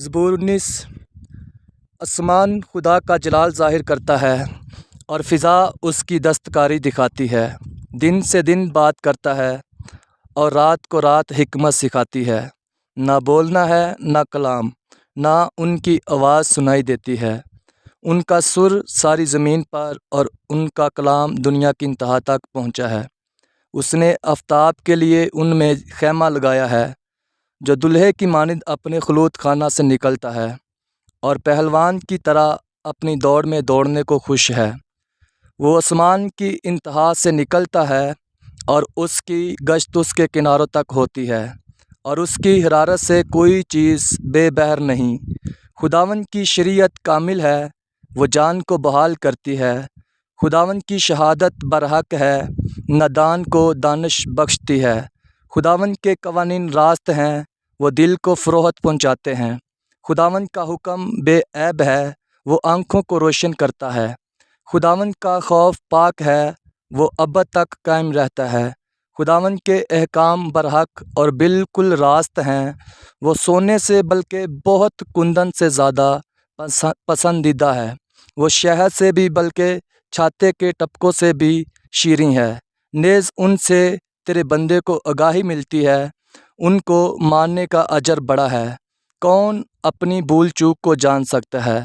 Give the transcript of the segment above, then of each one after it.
زبور 19۔ آسمان خدا کا جلال ظاہر کرتا ہے اور فضا اس کی دستکاری دکھاتی ہے۔ دن سے دن بات کرتا ہے اور رات کو رات حکمت سکھاتی ہے۔ نہ بولنا ہے نہ کلام، نہ ان کی آواز سنائی دیتی ہے۔ ان کا سر ساری زمین پر اور ان کا کلام دنیا کی انتہا تک پہنچا ہے۔ اس نے آفتاب کے لیے ان میں خیمہ لگایا ہے، جو دلہے کی مانند اپنے خلوت خانہ سے نکلتا ہے اور پہلوان کی طرح اپنی دوڑ میں دوڑنے کو خوش ہے۔ وہ آسمان کی انتہا سے نکلتا ہے اور اس کی گشت اس کے کناروں تک ہوتی ہے، اور اس کی حرارت سے کوئی چیز بے بہر نہیں۔ خداوند کی شریعت کامل ہے، وہ جان کو بحال کرتی ہے۔ خداوند کی شہادت برحق ہے، نادان کو دانش بخشتی ہے۔ خداوند کے قوانین راست ہیں، وہ دل کو فروحت پہنچاتے ہیں۔ خداوند کا حکم بے عیب ہے، وہ آنکھوں کو روشن کرتا ہے۔ خداوند کا خوف پاک ہے، وہ ابد تک قائم رہتا ہے۔ خداوند کے احکام برحق اور بالکل راست ہیں، وہ سونے سے بلکہ بہت کندن سے زیادہ پسندیدہ ہے۔ وہ شہد سے بھی بلکہ چھاتے کے ٹپکوں سے بھی شیریں ہے۔ نیز ان سے تیرے بندے کو آگاہی ملتی ہے، ان کو ماننے کا اجر بڑا ہے۔ کون اپنی بھول چوک کو جان سکتا ہے؟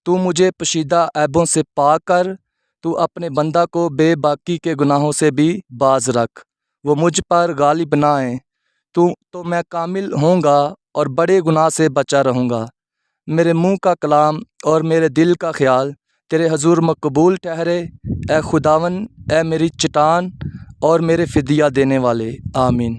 تو مجھے پوشیدہ عیبوں سے پاک کر، تو اپنے بندہ کو بے باکی کے گناہوں سے بھی باز رکھ۔ وہ مجھ پر غالب نہ آئیں، تو میں کامل ہوں گا اور بڑے گناہ سے بچا رہوں گا۔ میرے منہ کا کلام اور میرے دل کا خیال تیرے حضور مقبول ٹھہرے، اے خداوند، اے میری چٹان اور میرے فدیہ دینے والے۔ آمین۔